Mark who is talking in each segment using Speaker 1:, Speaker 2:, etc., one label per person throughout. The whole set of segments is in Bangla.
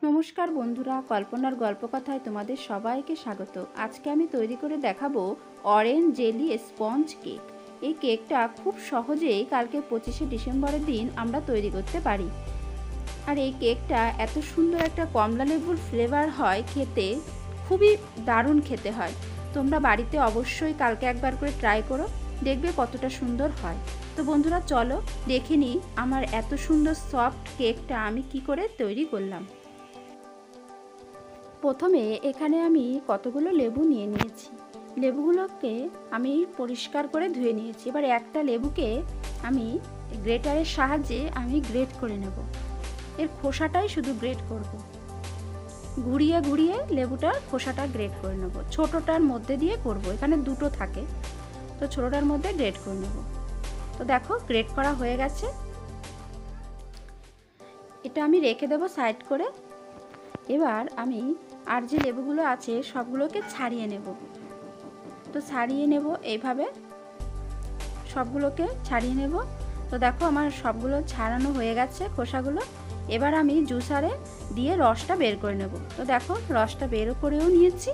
Speaker 1: নমস্কার বন্ধুরা, কল্পনার গল্পকথায় তোমাদের সবাইকে স্বাগত। আজকে আমি তৈরি করে দেখাবো অরেঞ্জ জেলি স্পঞ্জ কেক। এই কেকটা খুব সহজেই কালকে 25শে ডিসেম্বরের দিন আমরা তৈরি করতে পারি। আর এই কেকটা এত সুন্দর একটা কমলা লেবুর ফ্লেভার হয়, খেতে খুবই দারুণ খেতে হয়। তোমরা বাড়িতে অবশ্যই কালকে একবার করে ট্রাই করো, দেখবে কতটা সুন্দর হয়। তো বন্ধুরা চলো দেখে নিই আমার এত সুন্দর সফট কেকটা আমি কি করে তৈরি করলাম। প্রথমে এখানে আমি কতগুলো লেবু নিয়ে নিয়েছি। লেবুগুলোকে আমি পরিষ্কার করে ধুয়ে নিয়েছি। এবার একটা লেবুকে আমি গ্রেটারের সাহায্যে আমি গ্রেট করে নেব। এর খোসাটাই শুধু গ্রেট করব, ঘুরিয়ে ঘুরিয়ে লেবুটার খোসাটা গ্রেট করে নেব। ছোটোটার মধ্যে দিয়ে করব, এখানে দুটো থাকে, তো ছোটোটার মধ্যে গ্রেট করে নেব। তো দেখো গ্রেট করা হয়ে গেছে। এটা আমি রেখে দেবো সাইড করে। এবার আমি আর যে লেবুগুলো আছে সবগুলোকে ছাড়িয়ে নেব। তো ছাড়িয়ে নেব, এইভাবে সবগুলোকে ছাড়িয়ে নেব। তো দেখো আমার সবগুলো ছাড়ানো হয়ে গেছে খোসাগুলো। এবার আমি জুসারে দিয়ে রসটা বের করে নেব। তো দেখো রসটা বের করেও নিয়েছি,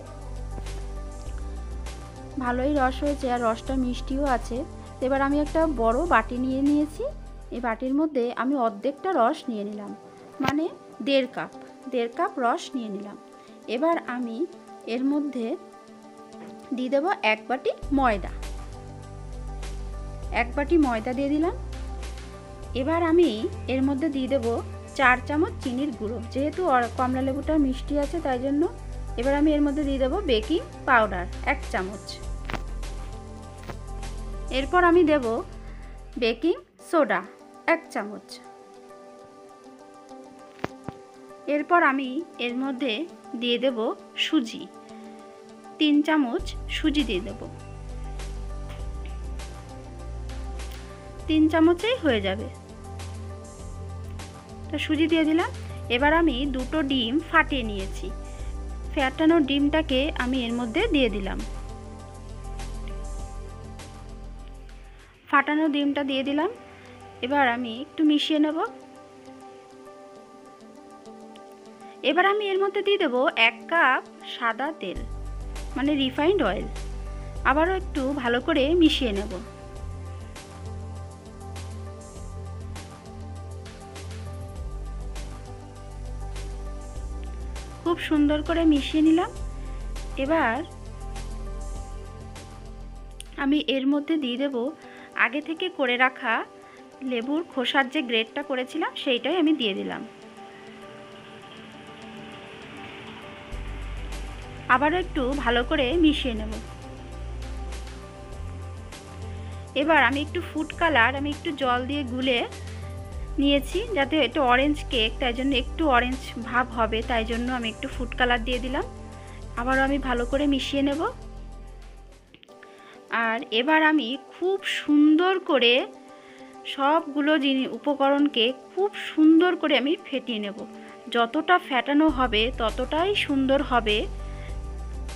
Speaker 1: ভালোই রস হয়েছে আর রসটা মিষ্টিও আছে। এবার আমি একটা বড় বাটি নিয়ে নিয়েছি। এই বাটির মধ্যে আমি অর্ধেকটা রস নিয়ে নিলাম, মানে 1.5 কাপ রস নিয়ে নিলাম। এবার আমি এর মধ্যে দিয়ে দেবো 1 বাটি ময়দা। 1 বাটি ময়দা দিয়ে দিলাম। এবার আমি এর মধ্যে দিয়ে দেবো 4 চামচ চিনির গুঁড়ো, যেহেতু কমলা লেবুটা মিষ্টি আছে তাই জন্য। এবার আমি এর মধ্যে দিয়ে দেবো বেকিং পাউডার 1 চামচ। এরপর আমি দেব বেকিং সোডা 1 চামচ। এরপর আমি এর মধ্যে দিয়ে দেব সুজি, 3 চামচ সুজি দিয়ে দেব। 3 চামচেই হয়ে যাবে। তো সুজি দিয়ে দিলাম। এবার আমি 2টো ডিম ফাটিয়ে নিয়েছি, ফাটানো ডিমটাকে আমি এর মধ্যে দিয়ে দিলাম। ফাটানো ডিমটা দিয়ে দিলাম। এবার আমি একটু মিশিয়ে নেব। এবার আমি এর মধ্যে দিয়ে দেবো 1 কাপ সাদা তেল, মানে রিফাইন্ড অয়েল। আবারও একটু ভালো করে মিশিয়ে নেব। খুব সুন্দর করে মিশিয়ে নিলাম। এবার আমি এর মধ্যে দিয়ে দেব আগে থেকে করে রাখা লেবুর খোসার যে গ্রেটটা করেছিলাম সেইটাই আমি দিয়ে দিলাম। আবারও একটু ভালো করে মিশিয়ে নেব। এবার আমি একটু ফুড কালার আমি একটু জল দিয়ে গুলে নিয়েছি, যাতে এটা অরেঞ্জ কেক, তাই জন্য একটু অরেঞ্জ ভাব হবে, তাই জন্য আমি একটু ফুড কালার দিয়ে দিলাম। আবারও আমি ভালো করে মিশিয়ে নেব। আর এবার আমি খুব সুন্দর করে সবগুলো উপকরণকে খুব সুন্দর করে আমি ফেটিয়ে নেব। যতটা ফেটানো হবে ততটাই সুন্দর হবে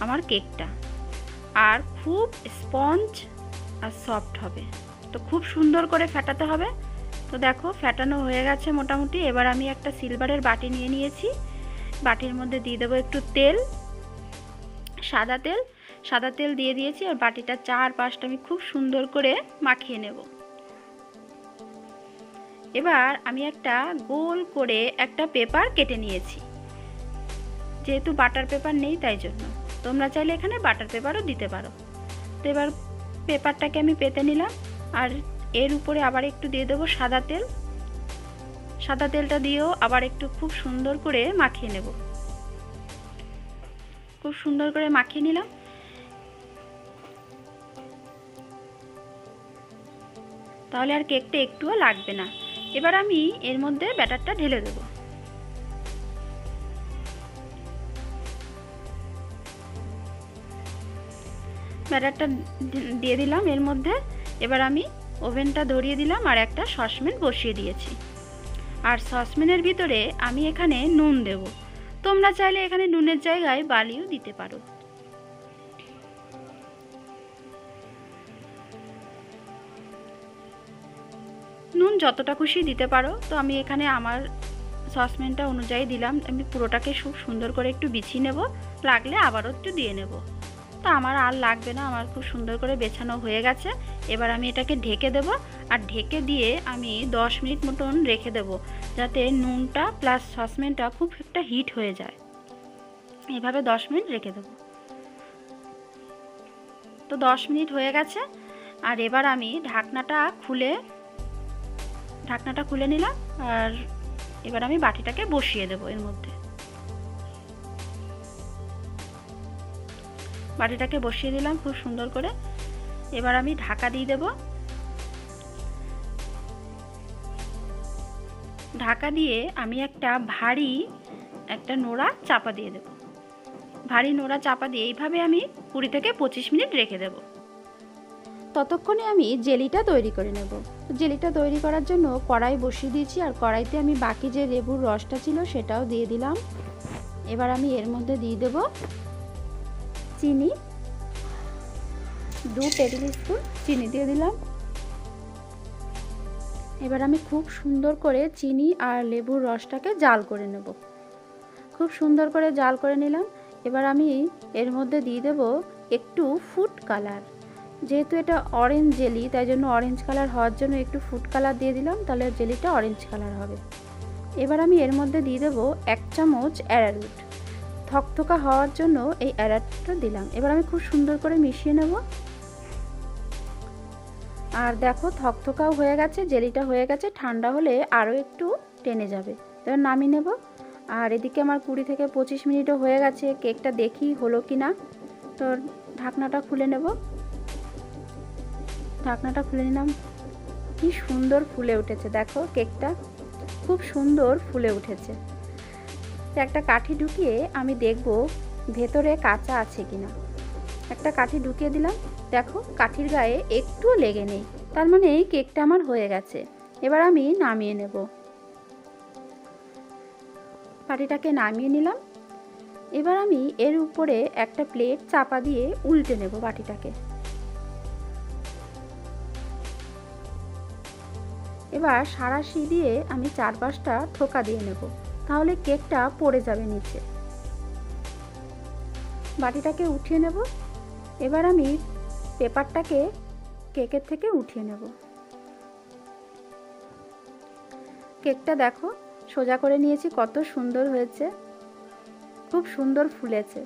Speaker 1: আমার কেকটা, আর খুব স্পঞ্জ আর সফট হবে। তো খুব সুন্দর করে ফেটাতে হবে। তো দেখো ফেটানো হয়ে গেছে মোটামুটি। এবার আমি একটা সিলভারের বাটি নিয়ে নিয়েছি। বাটির মধ্যে দিয়ে দেবো একটু তেল, সাদা তেল দিয়ে দিয়েছি। আর বাটিটা 4-5টা আমি খুব সুন্দর করে মাখিয়ে নেব। এবার আমি একটা গোল করে একটা পেপার কেটে নিয়েছি, যেহেতু বাটার পেপার নেই তাই জন্য। তোমরা চাইলে এখানে বাটার পেপারও দিতে পারো। তো এবার পেপারটাকে আমি পেতে নিলাম। আর এর উপরে আবার একটু দিয়ে দেবো সাদা তেল। সাদা তেলটা দিয়েও আবার একটু খুব সুন্দর করে মাখিয়ে নেব। খুব সুন্দর করে মাখিয়ে নিলাম। তাহলে আর কেকটা একটুও লাগবে না। এবার আমি এর মধ্যে ব্যাটারটা ঢেলে দেব। ব্যাটারটা দিয়ে দিলাম এর মধ্যে। এবার আমি ওভেনটা ধরিয়ে দিলাম আর একটা সসপ্যান বসিয়ে দিয়েছি। আর সসপ্যানের ভিতরে আমি এখানে নুন দেব। তোমরা চাইলে এখানে নুনের জায়গায় বালিও দিতে পারো। নুন যতটা খুশি দিতে পারো। তো আমি এখানে আমার সসপ্যানটা অনুযায়ী দিলাম। আমি পুরোটাকে খুব সুন্দর করে একটু বিছিয়ে নেব, লাগলে আবারও একটু দিয়ে নেব। তো আমার আর লাগবে না, আমার খুব সুন্দর করে বেছানো হয়ে গেছে। এবার আমি এটাকে ঢেকে দেব, আর ঢেকে দিয়ে আমি 10 মিনিট মতন রেখে দেব, যাতে নুনটা প্লাস সসপ্যানটা খুব একটা হিট হয়ে যায়। এভাবে 10 মিনিট রেখে দেব। তো 10 মিনিট হয়ে গেছে, আর এবার আমি ঢাকনাটা খুলে নিলাম। আর এবার আমি বাটিটাকে বসিয়ে দেব এর মধ্যে। বাটিটাকে বসিয়ে দিলাম খুব সুন্দর করে। এবার আমি ঢাকা দিয়ে দেব। ঢাকা দিয়ে আমি ভারী একটা নোড়া চাপা দিয়ে দেব। ভারী নোড়া চাপা দিয়ে এইভাবে আমি 20 থেকে 25 মিনিট রেখে দেব। ততক্ষণে আমি জেলিটা তৈরি করে নেব। জেলিটা তৈরি করার জন্য কড়াই বসিয়ে দিয়েছি, আর কড়াইতে আমি বাকি যে লেবুর রসটা ছিল সেটাও দিয়ে দিলাম। এবার আমি এর মধ্যে দিয়ে দেব চিনি, 2 টেবিল স্পুন চিনি দিয়ে দিলাম। এবার আমি খুব সুন্দর করে চিনি আর লেবুর রসটাকে জাল করে নেব। খুব সুন্দর করে জাল করে নিলাম। এবার আমি এর মধ্যে দিয়ে দেব একটু ফুড কালার। যেহেতু এটা অরেঞ্জ জেলি, তাই জন্য অরেঞ্জ কালার হওয়ার জন্য একটু ফুড কালার দিয়ে দিলাম, তাহলে জেলিটা অরেঞ্জ কালার হবে। এবার আমি এর মধ্যে দিয়ে দেব 1 চামচ অ্যারারুট। থকথকা হওয়ার জন্য এই অ্যারারুটটা দিলাম। এবার আমি খুব সুন্দর করে মিশিয়ে নেব। আর দেখো থকথকাও হয়ে গেছে, জেলিটা হয়ে গেছে। ঠান্ডা হলে আরও একটু টেনে যাবে। এবার নামিয়ে নেব। আর এদিকে আমার 20 থেকে 25 মিনিটও হয়ে গেছে। কেকটা দেখি হলো কি না। তো ঢাকনাটা খুলে নেব। ঢাকনাটা খুলে নিলাম। কি সুন্দর ফুলে উঠেছে, দেখো কেকটা খুব সুন্দর ফুলে উঠেছে। একটা কাঠি ঢুকিয়ে আমি দেখব ভেতরে কাঁচা আছে কিনা। একটা কাঠি ঢুকিয়ে দিলাম, দেখো কাঠির গায়ে একটুও লেগে নেই, তার মানে কেকটা আমার হয়ে গেছে। এবার আমি নামিয়ে নেব। বাটিটাকে নামিয়ে নিলাম। এবার আমি এর উপরে একটা প্লেট চাপা দিয়ে উল্টে নেব বাটিটাকে। এবার সাঁড়াশি দিয়ে আমি 4-5টা ঠোকা দিয়ে নেব, তাহলে কেকটা পড়ে যাবে নিচে। বাটিটাকে উঠিয়ে নেব। এবার আমি পেপারটাকে কেকের থেকে উঠিয়ে নেব। কেকটা দেখো সোজা করে নিয়েছি, কত সুন্দর হয়েছে, খুব সুন্দর ফুলেছে।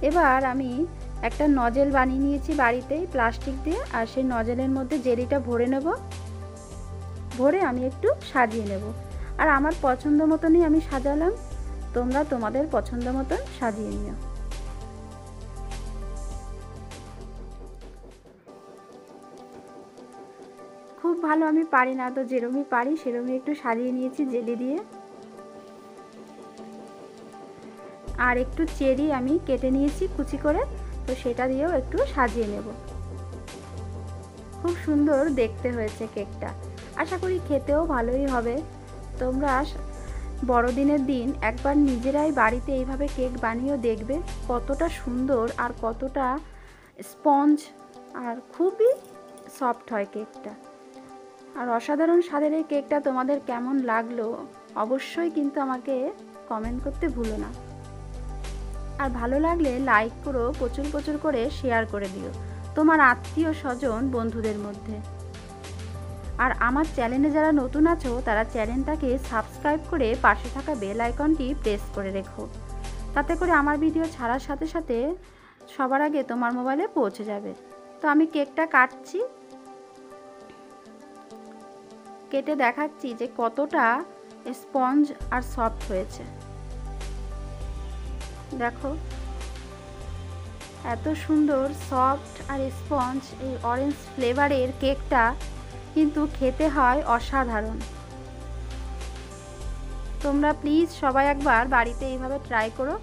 Speaker 1: এবার আমি একটা নজেল বানিয়ে নিয়েছি বাড়িতেই প্লাস্টিক দিয়ে, আর সেই নজেলের মধ্যে জেলিটা ভরে নেব। ভরে আমি একটু সাজিয়ে নেব। আর আমার পছন্দ মতনই আমি সাজালাম, তোমরা তোমাদের পছন্দ মতন সাজিয়ে নিও। খুব ভালো আমি পারি না, তো যেরমই পারি সেরমই একটু সাজিয়ে নিয়েছি জেলি দিয়ে। আর একটু চেরি আমি কেটে নিয়েছি কুচি করে, তো সেটা দিয়েও একটু সাজিয়ে নেব। খুব সুন্দর দেখতে হয়েছে কেকটা। আশা করি খেতেও ভালোই হবে। তোমরা বড়দিনের দিন একবার নিজেরাই বাড়িতে এইভাবে কেক বানিয়েও দেখবে কতটা সুন্দর আর কতটা স্পঞ্জ, আর খুবই সফট হয় কেকটা। আর অসাধারণ স্বাদের এই কেকটা তোমাদের কেমন লাগলো অবশ্যই কিন্তু আমাকে কমেন্ট করতে ভুলো না। আর ভালো লাগলে লাইক করো, প্রচুর প্রচুর করে শেয়ার করে দিও তোমার আত্মীয় স্বজন বন্ধুদের মধ্যে। আর আমার চ্যানেলে যারা নতুন আছো তারা চ্যানেলটাকে সাবস্ক্রাইব করে পাশে থাকা বেল আইকনটি প্রেস করে রেখো, তাতে করে আমার ভিডিও ছাড়ার সাথে সাথে সবার আগে তোমার মোবাইলে পৌঁছে যাবে। তো আমি কেকটা কাটছি, কেটে দেখাচ্ছি যে কতটা স্পঞ্জ আর সফট হয়েছে। দেখো এত সুন্দর সফট আর স্পঞ্জ এই অরেঞ্জ ফ্লেভারের কেকটা কিন্তু খেতে হয় অসাধারণ। তোমরা প্লিজ সবাই একবার বাড়িতে এইভাবে ট্রাই করো।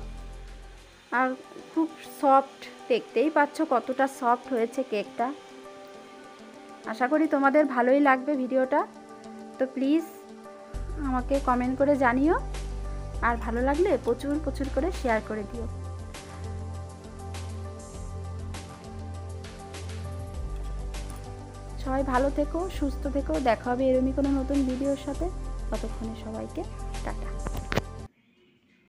Speaker 1: আর খুব সফট, দেখতেই পাচ্ছ কতটা সফট হয়েছে কেকটা। আশা করি তোমাদের ভালোই লাগবে ভিডিওটা। তো প্লিজ আমাকে কমেন্ট করে জানিও, আর ভালো লাগলে প্রচুর প্রচুর করে শেয়ার করে দিও। সবাই ভালো থেকো, সুস্থ থেকো। দেখা হবে এরকমই কোনো নতুন ভিডিওর সাথে। ততক্ষণে সবাইকে
Speaker 2: টাটা।